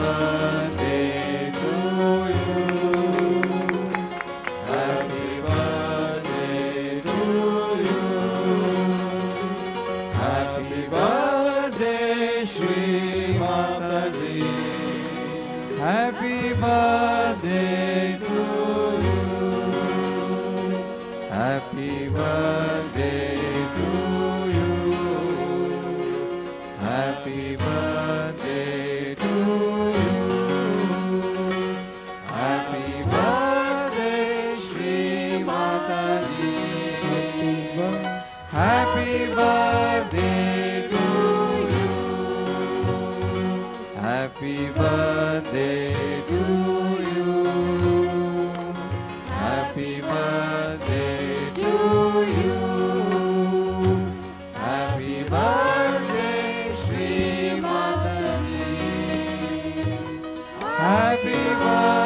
birthday to you. Happy birthday to you. Happy birthday, Shri Mataji. Happy birthday to you. Happy birthday to you. Happy birthday to you. Happy birthday, Shri Mataji. Happy birthday to you. Happy birthday to you. Happy birthday to you. Happy birthday, Shri Mataji. Happy birthday.